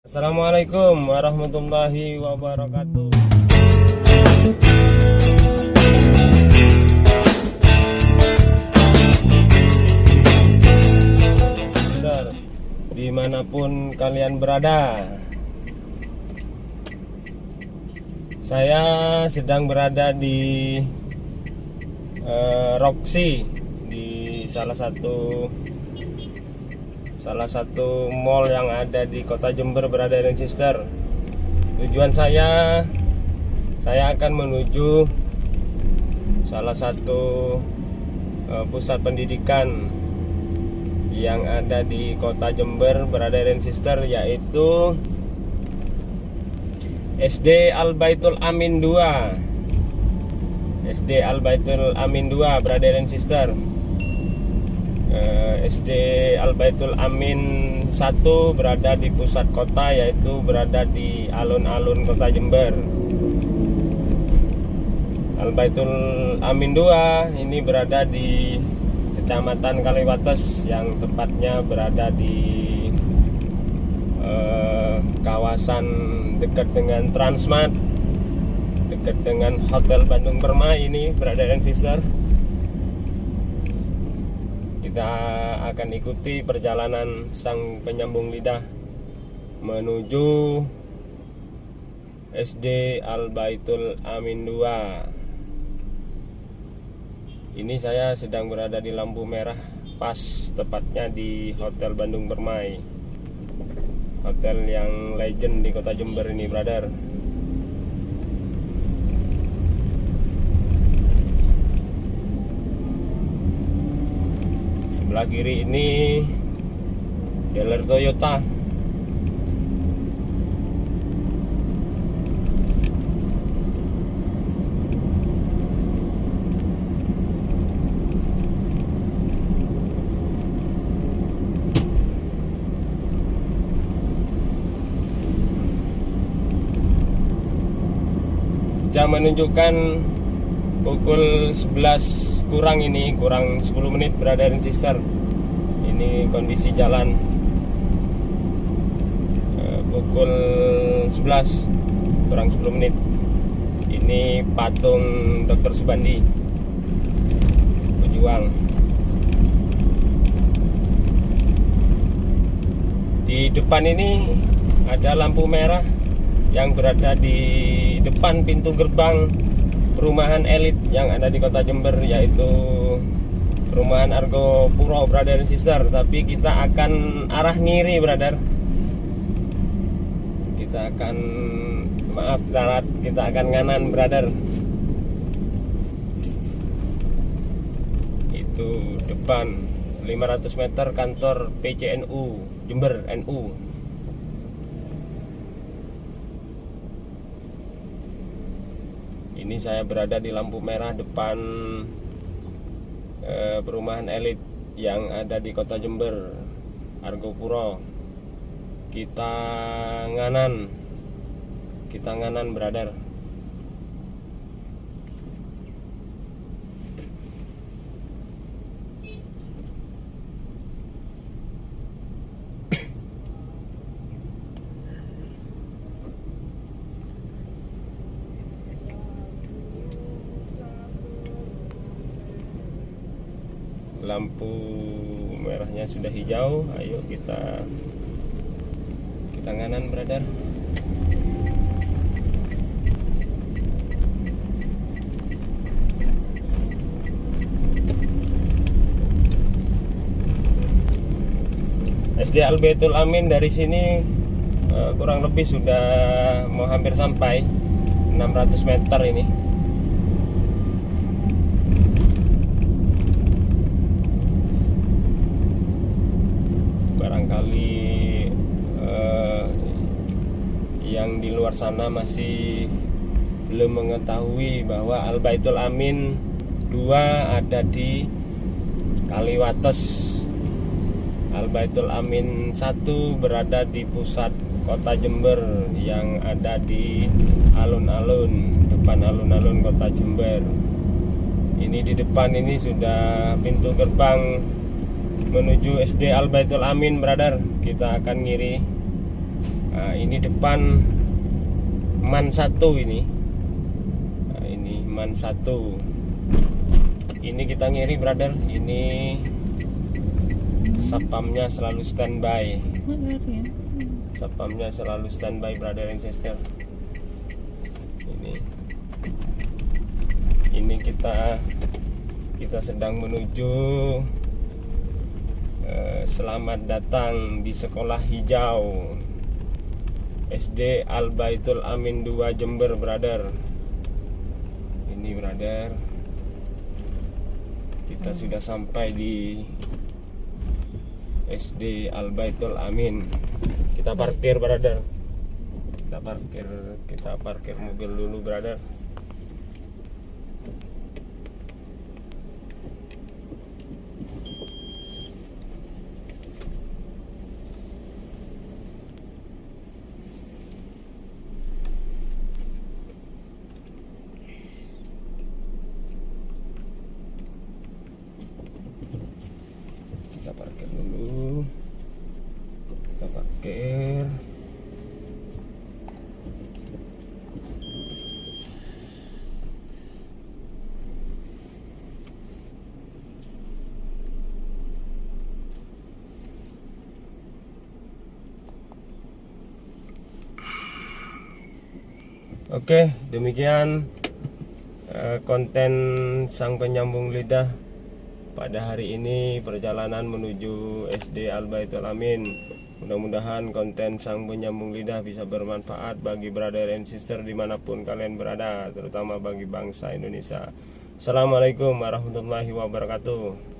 Assalamualaikum warahmatullahi wabarakatuh. Dimanapun kalian berada, saya sedang berada di Roxy, di salah satu mall yang ada di kota Jember, Brother and Sister. Tujuan saya akan menuju salah satu pusat pendidikan yang ada di kota Jember, Brother and Sister, yaitu SD Al Baitul Amin 2. SD Al Baitul Amin 2, Brother and Sister. SD Al Baitul Amin 1 berada di pusat kota, yaitu berada di alun-alun kota Jember. Al Baitul Amin 2 ini berada di Kecamatan Kaliwates, yang tepatnya berada di kawasan dekat dengan Transmart, dekat dengan Hotel Bandung Permai ini, Brother and Sister. Kita akan ikuti perjalanan sang penyambung lidah menuju SD Al Baitul Amin 2. Ini saya sedang berada di lampu merah, pas tepatnya di Hotel Bandung Permai, hotel yang legend di kota Jember ini, brother. Sebelah kiri ini dealer Toyota. Jam menunjukkan pukul 11 kurang 10 menit, Brother and Sister. Ini kondisi jalan pukul 11 kurang 10 menit. Ini patung Dr. Subandi, pejuang. Di depan ini ada lampu merah yang berada di depan pintu gerbang perumahan elit yang ada di kota Jember, yaitu perumahan Argo Puro, Brother and Sister. Tapi kita akan arah ngiri, brother. Kita akan kanan, brother. Itu depan 500 meter kantor PCNU Jember NU. Ini saya berada di lampu merah depan perumahan elit yang ada di kota Jember, Argo Puro. Kita nganan, brother. Lampu merahnya sudah hijau. Ayo kita nganan, brother. SD Al Baitul Amin dari sini kurang lebih sudah mau hampir sampai 600 meter ini. Barangkali yang di luar sana masih belum mengetahui bahwa Al Baitul Amin 2 ada di Kaliwates. Al Baitul Amin 1 berada di pusat kota Jember yang ada di alun-alun, depan alun-alun kota Jember. Ini di depan ini sudah pintu gerbang menuju SD Al Baitul Amin, brother. Kita akan ngiri Nah, ini depan MAN 1 ini. Nah, ini MAN 1. Ini kita ngiri brother. Ini satpamnya selalu standby. Satpamnya selalu standby brother and sister. Ini kita sedang menuju selamat datang di Sekolah Hijau SD Al Baitul Amin 2 Jember brother. Ini brother, kita sudah sampai di SD Al Baitul Amin. Kita parkir brother. Kita parkir mobil dulu brother. Kita parkir dulu. Kita parkir. Oke, demikian konten Sang Penyambung Lidah pada hari ini, perjalanan menuju SD Al Baitul Amin. Mudah-mudahan konten Sang Penyambung Lidah bisa bermanfaat bagi brother and sister dimanapun kalian berada, terutama bagi bangsa Indonesia. Assalamualaikum warahmatullahi wabarakatuh.